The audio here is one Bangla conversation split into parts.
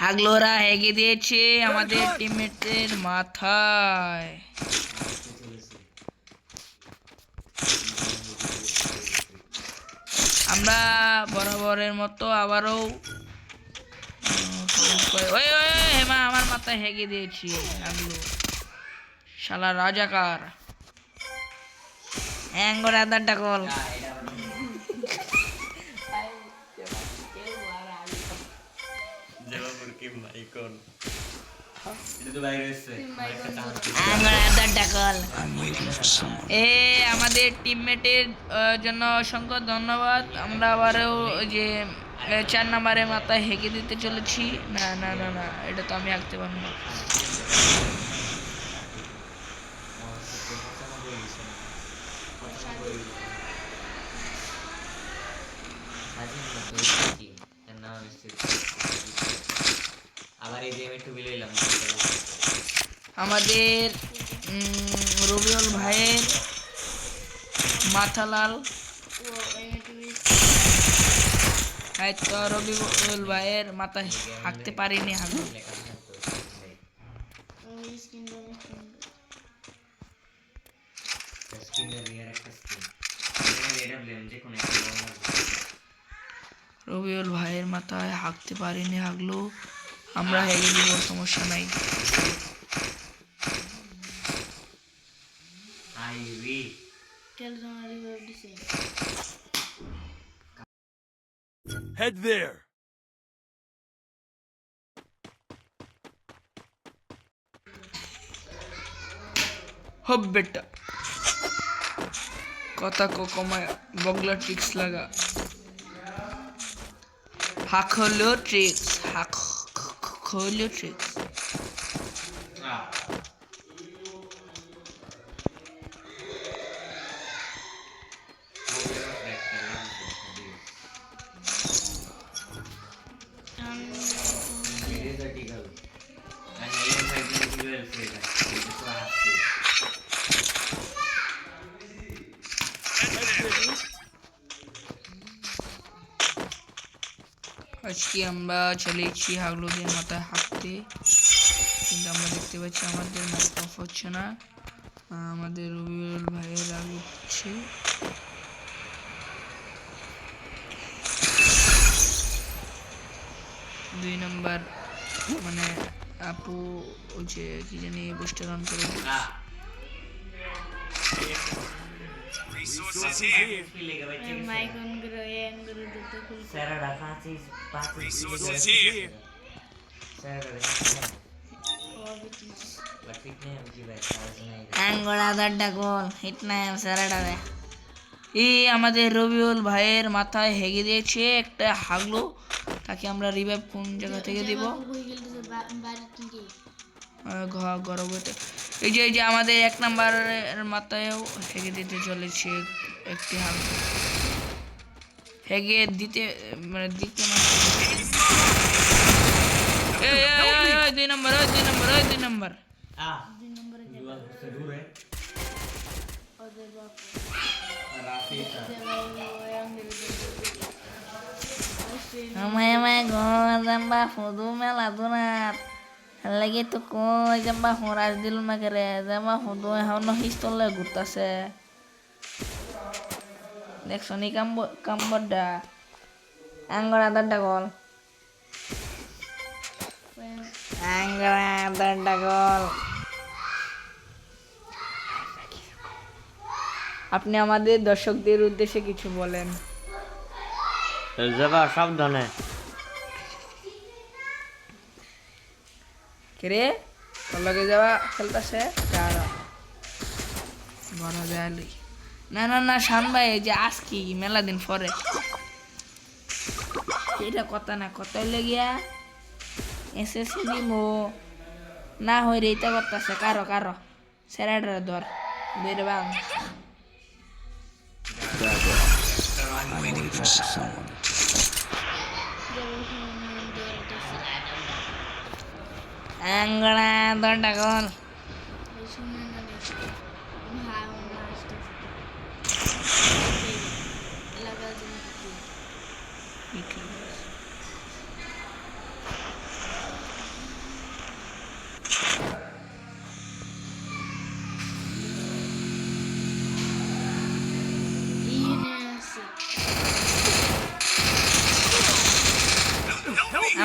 হাগলোরা হেগে দিয়েছে আমাদের টিমমেটের মাথায়। আমরা বরাবরের মতো আবারও ওই হেমা আমার মাথায় হেগে দিয়েছি হাগলো শালা রাজাকার অ্যাঙ্গর আদারটা কল। আমাদের টিমমেটের জন্য অসংখ্য ধন্যবাদ। আমরা আবারও যে 4 নম্বরের মাথায় হেগে দিতে চলেছি। না না না না, এটা তো আমি আঁকতে পারবো না। আমাদের রবিউল ভাইয়ের মাথা লাল। তো রবিউল ভাইয়ের মাথায় হাঁকতে পারিনি আমি। রবিউল ভাইয়ের মাথায় হাঁকতে পারিনি, হাগলো আমরা হেগে দিব, সমস্যা নাই। Head there. হব বেটা কথা কো কমায় বগলা ট্রিক্স লাগা। হাক হলো ট্রিক্স, হাক হলো ট্রিক্স। আজকে আমরা চলেছি হাগলুদের মাথায় হাঁকতে, কিন্তু আমরা দেখতে পাচ্ছি আমাদের ম্যাচ অফ হচ্ছে না। আমাদের রবিউল ভাইয়ের রাগ হচ্ছে। দুই নম্বর মানে আপু ওই যে কি জানি বুস্টার অন করে Resources here. Resources here. আমাদের রবিউল ভাইয়ের মাথায় হেগে দিয়েছে একটা হাগলো। তাকে আমরা রিভাইভ কোন জায়গা থেকে দিব? এই যে আমাদের 1 নম্বরের মাথায়ও হেগে দিতে চলেছে একটি হাগলো। হেগে দিতে মানে দিতে দুই নম্বর লাগে তো কই জাম্বা হরাজ দিল না করে জামা হুদু এখন হিস্তলে ঘুরতাছে দেখছো নি কাম্বডা আঙ্গর আদারটা গল আপনি আমাদের দর্শকদের উদ্দেশ্যে কিছু বলেন। সাবধানে কে তোর লগে যাওয়া খেলতেছে বড় দেয়ালি। না না না শান ভাই, এই যে আজকে মেলা দিন পরে এটা কথা না, কথা হইলে গিয়া এসএসসি দিমো না হই রে এটা করতেছে কারো কারো সেরাডার ধর বের বাং আঙ্গড়া দরটা গল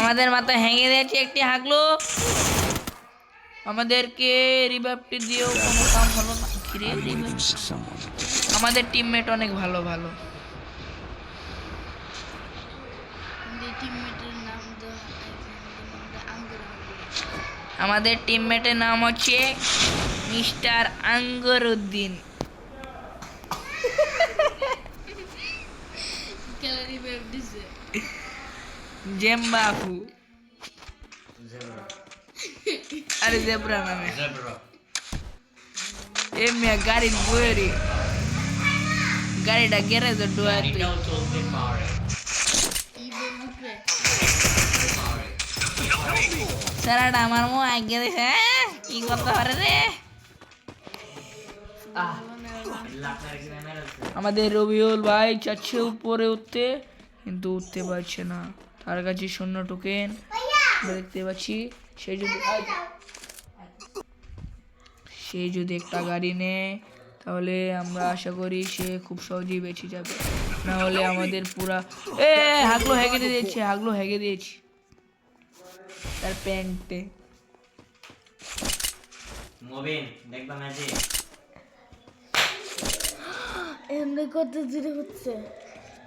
আমাদের মাথায় হ্যাঙে দিয়েছে একটি হাগলো। আমাদেরকে রিভাইভটি দিয়েও কোনো কাম হলো না। কিরে revive? আমাদের টিমমেট অনেক ভালো ভালো। আমাদের টিমমেটের নাম হচ্ছে মিস্টার আঙ্গরউদ্দিন। জেম্বাফু, আরে জেব্রা নামে এমনি গাড়ির বইরে গাড়িটা গ্যারেজে ডুয়াতে সারাটা আমার মো আগে দিছে কি করতে পারে রে। আমাদের রবিউল ভাই চাচ্ছে উপরে উঠতে, কিন্তু উঠতে পারছে না। তার কাছে শূন্য টোকেন দেখতে পাচ্ছি। সে যদি একটা গাড়ি নেয় তাহলে আমরা আশা করি সে খুব সহজেই বেঁচে যাবে, না হলে আমাদের পুরা হাগলো হেগে দিয়েছে, হাগলো হেগে দিয়েছি তার প্যান্টে। মোবিন দেখবা ম্যাজিক এমনি কত দূরে হচ্ছে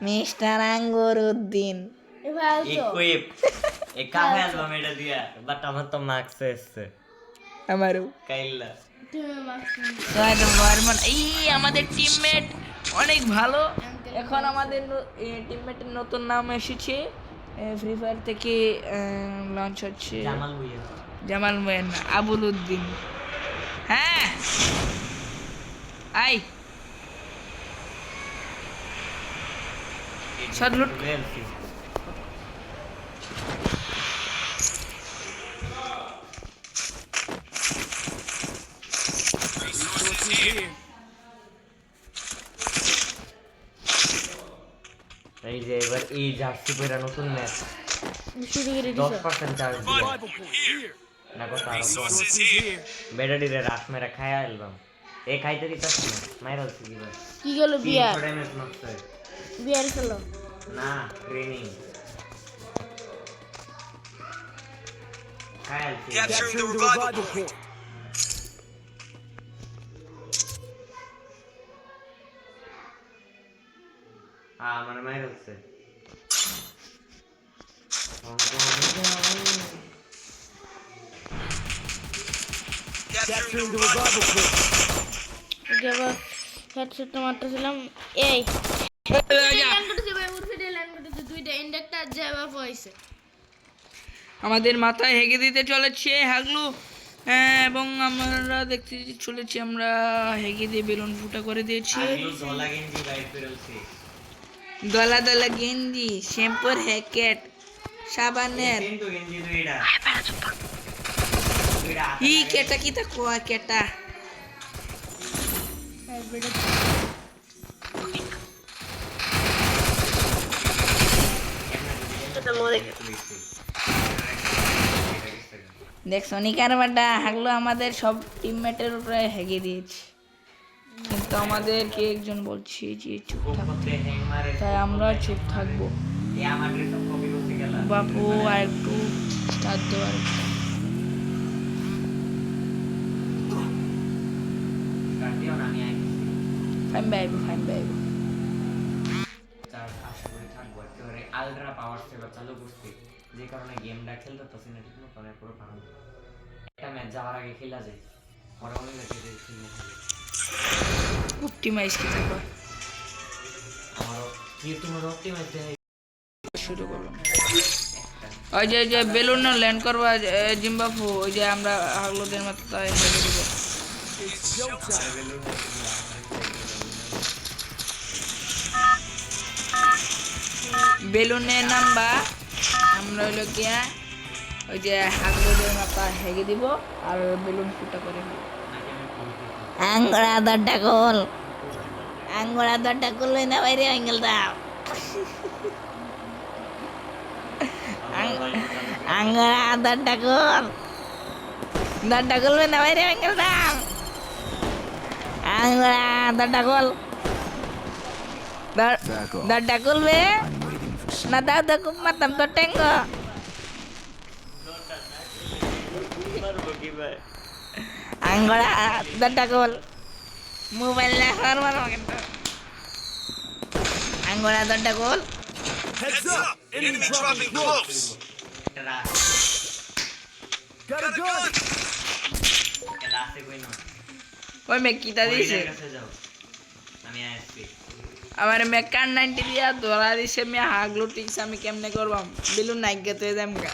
মিস্টার আঙ্গরউদ্দিন এবার আসো ইকুইপ এই কাফে অ্যালবাম এটা দিয়া বাট আমার তো মার্কস এসছে আমারও কাইল্লা তুমি মাস্ক এই আমাদের টিমমেট অনেক ভালো। এখন আমাদের টিমমেটের নতুন নাম এসেছে, ফ্রি ফায়ার থেকে লঞ্চ হচ্ছে। জামাল ভুইয়া জামাল মোয়েন আবুল উদ্দিন। হ্যাঁ আই শটলুট Resources here. এই যে এবার এই জার্সি পরে নতুন ম্যাচ শুরু করে দিছো 10% চার্জ দিবে Revival point here. না কত আরো Resources here. বেডাডিরে রাস মেরা খায়া অ্যালবাম এই খাইতে দিতাছ না মাইরাল সিগিবা কি গেল বিয়ার 300 ড্যামেজ মারছে বিয়ার খেলো না ট্রেনিং খায়াল Capturing the revival point. মানে মাইরালছে Capturing the revival point. যাবা হেডসেট তো মারতেছিলাম এই ল্যান্ড করতেছে ভাই উঠে দিয়ে ল্যান্ড করতেছে দুইটা ইন্ডাক্টর যাবা হইছে আমাদের মাথায় হেগে দিতে চলেছে হাগলু, এবং আমরা দেখতে চলেছি আমরা হেগে দিয়ে বেলুন ফুটা করে দিয়েছি। আগে দলা গেঞ্জি বাইর করেছে দলা দলা গেঞ্জি, শ্যাম্পুর হ্যাকেট, সাবানের কিন্তু গেঞ্জি দুইটা দুইটা ই কেটা কি তা কোয়া কেটা দেখ সোনিকার বাড্ডা হাগলো আমাদের সব টিমমেটের উপরে হেগে দিয়েছে, কিন্তু আমাদেরকে একজন বলছে যে চুপ থাকতে, তাই আমরা চুপ থাকবো। এই আমার ড্রেস কপি করতে গেল বাপু আর একটু স্টার্ট দেওয়ার কাটিও না আমি আইছি ফাইন বাইবো তার আশা করে থাকবো একেবারে আলট্রা পাওয়ার সেভার চালু করছি, যে কারণে গেমটা খেলতে পারছি না ঠিক মতো, পুরো পারো একটা ম্যাচ যাওয়ার আগে খেলা যায় পরে অনেক ম্যাচে খেলবো অপটিমাইজ কি থাকবে। আমারও কি তোমার অপটিমাইজ দেয় শুরু করলাম। ওই যে বেলুন ল্যান্ড করবা জিম্বাবু, ওই যে আমরা হাগলোদের মাথায় হেগে দিব। It's showtime. বেলুনে নামবা আমরা হইলো গিয়া ওই যে হাগলোদের মাথা হেগে দিব আর বেলুন ফুটা করে দিব। আঙ্গুরা দরটা কল না বাইরে আঙ্গেল দাও আঙ্গুরা দরটা কল না বাইরে আঙ্গেল দাও আঙ্গুরা দরটা কল দরটা খুলবে না দাও দেখো মাতাম তো টেঙ্গো কি ভাই আঙ্গড়া দরটা গোল মোবাইল না করবার কিন্তু আঙ্গড়া দরটা গোল Heads up! Enemy dropping close. এটা Got a gun. এটা আছে কই না ওই মে কিটা দিছে ওইটার কাছে যাও আমি আসছি আমার মে কান 90 দিয়া ধরা দিছে মে হাগলো টিক্স আমি কেমনে করবাম বিলু নাইগা তো এদাম গা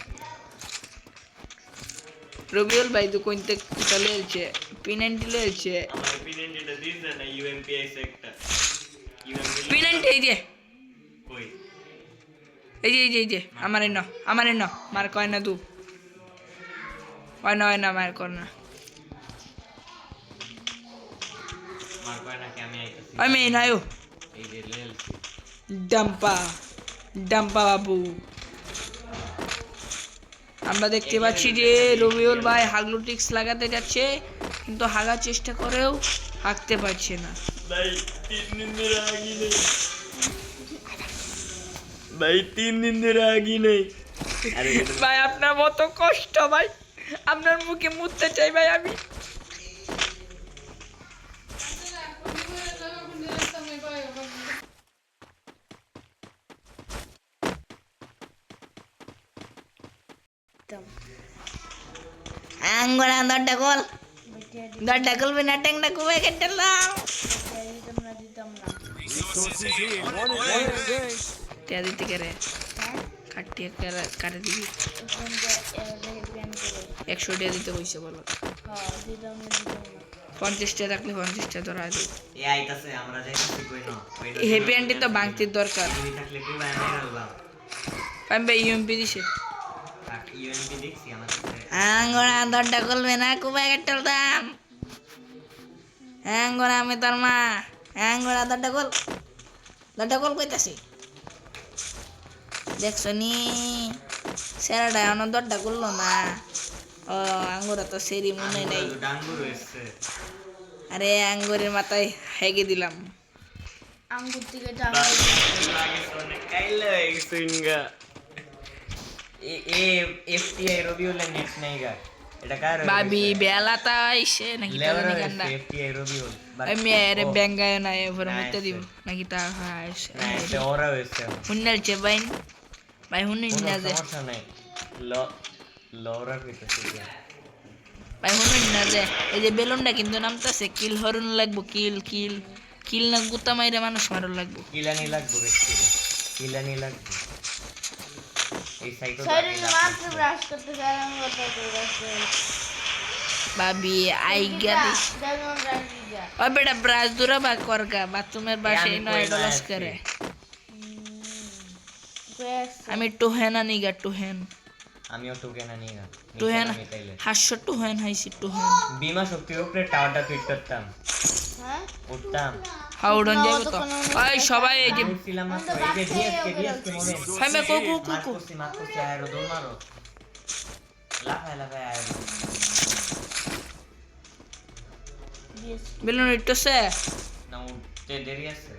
রবিউল ভাই তো কোনতে চলে এলছে P90 লয়েছে আমার পিনেন্ডিটা দিছে না ইউএমপিআই সেক্টর ইউএমপি P90 এই যে কই এই যে আমার ন মার কয় না তু হয় না মার কর না মার কয় না কি আমি আইতাছি ওই মে নাইও এই যে লেলছি ডাম্পা বাবু আমরা দেখতে পাচ্ছি যে রবিউল ভাই হাগলু টিক্স লাগাতে যাচ্ছে কিন্তু হাগার চেষ্টা করেও হাঁকতে পারছে না ভাই 3 দিন ধরে আগি নেই ভাই 3 দিন ধরে আগি নেই আরে ভাই আপনার মতো কষ্ট ভাই আপনার মুখে মুততে চাই ভাই আমি আঙ্গুরা দরটা গোল বিনা টেংটা কুবে কেটেলাম Resources here. One engaged. টিয়া দিতে কেরে কাটিয়ে কাটে দিবি 100 টাকা দিতে কইছে বলো 50 টাকা রাখলে 50 টাকা ধরা দিই এ আইতাছে আমরা যাইতাছি কই না হ্যাপি অ্যান্ডি তো বাংতির দরকার তুমি থাকলে কই ভাই আমি রাখলাম পাম্বে ইউএমপি দিছে ইউএমপি দেখছি আমাদের আঙ্গুরা দরটা খুলবে না কুবে কেটেলাম আঙ্গুরা আমি তোর মা আঙ্গুরা দরটা গোল কইতাছি দেখছো নি সেরাটা এখনো দরটা খুললো না ও আঙ্গুরা তো সেরি মনে নেই ডাঙ্গুর হইছে আরে আঙ্গুরের মাথায় হেগে দিলাম আঙ্গুর থেকে লাগে সোনে কাইলে হইছিঙ্গা এ এফটিআই রবিউল নেট নাইগা এটা কার ভাবি বেলাটা আইছে নাকি তা লেভার জানি গান্ডা এফটিআই রবিউল ওই মেয়েরে বেঙ্গায় না এভাবে মিটে দিব নাকি তা আইছে এটা ওরা হইছে হুন্নালছে ভাই হুন্নিন না যে সমস্যা নাই লরা কইতাছে ভাই হুন্নিন না যে এই যে বেলুনটা কিন্তু নামতাছে কিল হরুন লাগবো কিল না গুতা মাইরে মানুষ মারুন লাগবো কিলানি লাগবে বেশি কিলানি লাগবে এই সাইকেল মাত্র ব্রাশ করতে চাই আমি ভাবি আইগা দিস ও বেটা ব্রাশ দুরা বা করগা বাথরুমের বাসে নয় ডলাস করে আমি টুহেনা নিগা টুহেন আমিও টোকেন আনি না টুহেন হাস্য টুহেন হাইছি টুহেন বিমা শক্তির উপরে টাওয়ারটা তুই করতাম হ্যাঁ উঠতাম হাউডন যাইবো তো ওই সবাই এই যে ছিলাম মাত্র এই যে ডিএসকে মোড়ে ফাইমে কোকু মারকুসি আয়রো দৌড় মারো লাফায় আয়রো বেলুন ইটছে না উঠতে দেরি আছে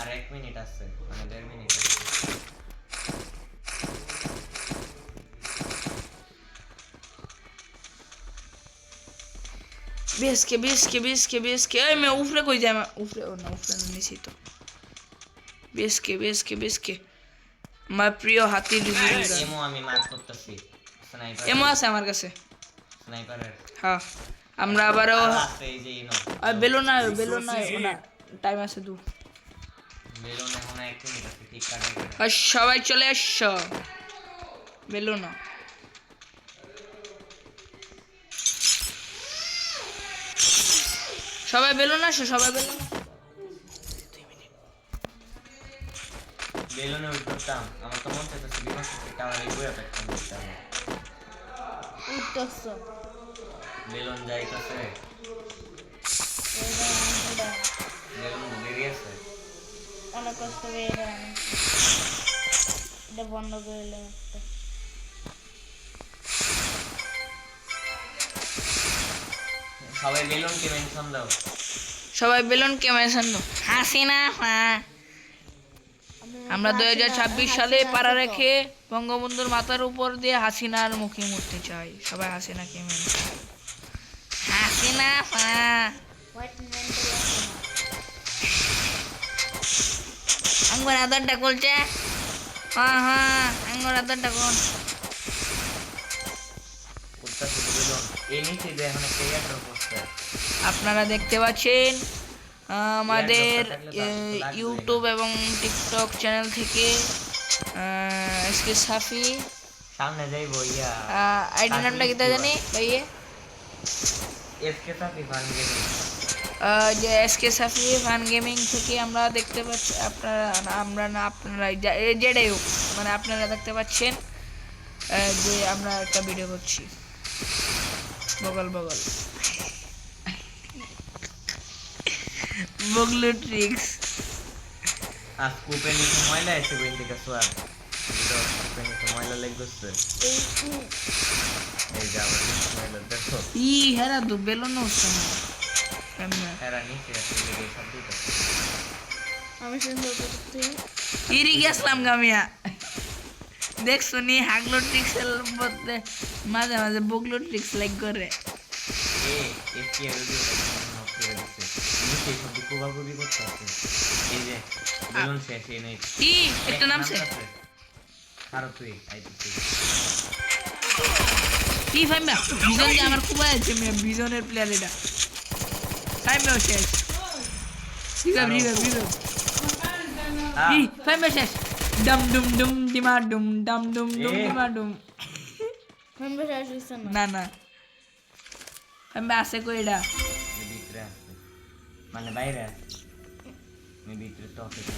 আর 1 মিনিট আছে মানে 1.5 মিনিট বেসকে এই মে উফরে কই যায় উফরে না নিছি তো বেসকে আমার প্রিয় হাতি রিভিউ এমো আমি মার্ক করতেছি স্নাইপার এমো আছে আমার কাছে স্নাইপারের হ্যাঁ আমরা আবারও আছে এই যে ইনো আর বেলুন না ওনা টাইম আছে দু বেলুন এখন 1 মিনিট আছে ঠিক কাটে আর সবাই চলে আসছো বেলুন না সবাই বেলুন আসো বেলুনে উঠতাম আমার তো মন চাইতেছে বিমাস টাওয়ারে বইয়া থাকতাম উঠতেছ বেলুন যাইতাছে বেলুন দেরি আছে অনেক কষ্ট করে এটা বন্ধ করে দিলাম সবাই বেলুনকে মেনশন দাও হাসিনা হ্যাঁ আমি আমরা 2026 সালে পাড়া রেখে বঙ্গবন্ধুর মাথার উপর দিয়ে হাসিনার মুখে মরতে চাই। সবাই হাসিনাকে মেনে হাসিনা হোয়াইট মেন্টাল আঙ্গুর আদারটা করছে। হ্যাঁ আঙ্গুর আদারটা কোন করতেছি বেলুন এই নিচে যে এখন একটা এয়ারড্রপ হচ্ছে আপনারা দেখতে পাচ্ছেন আমাদের ইউটিউব এবং টিকটক চ্যানেল থেকে এসকে সাফি সামনে যাইবো ইয়া আইডি নামটা কি তা জানি ভাইয়ে এসকে সাফি ফান গেমিং যে এসকে সাফি ফান গেমিং থেকে আমরা দেখতে পাচ্ছি আপনারা যেটাই হোক মানে আপনারা দেখতে পাচ্ছেন যে আমরা একটা ভিডিও করছি বগল বগলু ট্রিক্স আর স্কুপে নিচে ময়লা এসে বইন থেকে সোয়ার তো স্কুপে নিচে ময়লা লেগ করছে এই যে আবার ময়লা দেখো হেরা তো বেলুন হচ্ছে না এরা নিচে আসলে এই সব দিতে আমি সুন্দর করতে ইরি গেছলাম গামিয়া দেখছো নি হাগলো ট্রিক্সের মধ্যে মাঝে মাঝে বগলো ট্রিক্স লাইক করে এসকে ভিডিও নক করে দিচ্ছে নিচে সব কোবাকুবি করতে আছে এই যে বেলুন শেষ এই নেই কি একটা নামছে আরো তুই আইতেছি কি ফাইমা বিজন যে আমার খুব আছে বিজনের প্লেয়ার এটা ফাইমা শেষ রিভাইভ ই ফাইমা শেষ ডম ডুম ডুম ডিমা ডুম ডম ডুম ডুম ডিমা ডুম মেম্বার আসছে না না ফাইমা আছে কইডা ভিতরে আছে মানে বাইরে আছে আমি ভিতরে তো অফিসে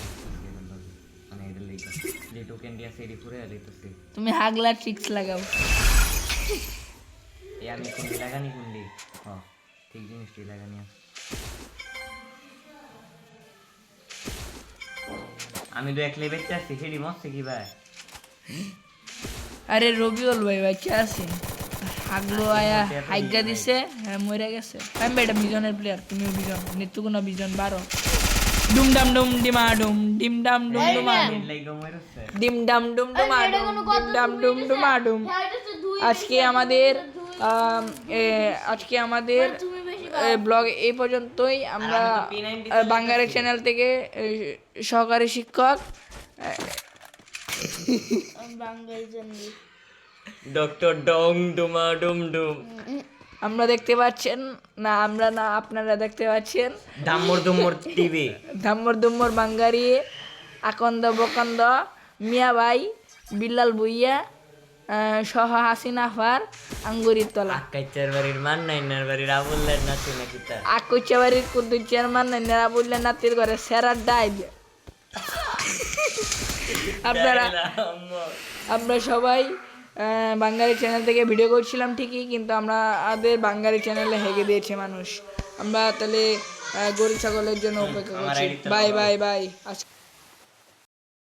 মানে এটা লেখা যে টোকেন দিয়া সেরি পুরে আইতেছে তুমি হাগলা ট্রিক্স লাগাও এই আমি কুন্ডি লাগানি কুন্ডি হ্যাঁ ঠিক জিনিসটি লাগানি আছে আমি তো এক লেভেলতে আছি হেডি মরছে কি ভাই আরে রবিউল ভাই বাচ্চা আছে হাগলো আয়া হাইগা দিছে হ্যাঁ মরে গেছে ফাইমা এটা বিজনের প্লেয়ার তুমিও বিজন নিত্যগুনা বিজন 12 ডুম ডাম ডুম ডিমা ডুম ডিম ডাম ডুম ডুমা ডুম লাইগো মরছে ডিম ডাম ডুম ডুমা ডুম ডিম ডাম ডুম ডুমা ডুম আজকে আমাদের তুমি বেশি ব্লগ এই পর্যন্তই আমরা বাঙালি চ্যানেল থেকে সহকারী শিক্ষক বাঙালি জানি ডক্টর ডং ডুমা ডুম ডুম আমরা দেখতে পাচ্ছেন না আপনারা দেখতে পাচ্ছেন দাম্মর দুম্মর টিভি ধাম্মর দুম্মর বাঙ্গারি আকন্দ বকন্দ মিয়া ভাই বিল্লাল ভুইয়া সহ হাসিনা ফার আঙ্গুরির তলা আকাইচার বাড়ির মান নাইনার বাড়ির আবুল্লার নাতি নাকি তা আকুচা বাড়ির কুদ্দুর চেয়ারম্যান নেরা বললেন নাতির ঘরে সেরার ডাইব আমরা সবাই বাঙালি চ্যানেল থেকে ভিডিও করছিলাম ঠিকই কিন্তু আমাদের বাঙালি চ্যানেলে হেগে দিয়েছে মানুষ আমরা তাহলে গরু ছাগলের জন্য অপেক্ষা করছি বাই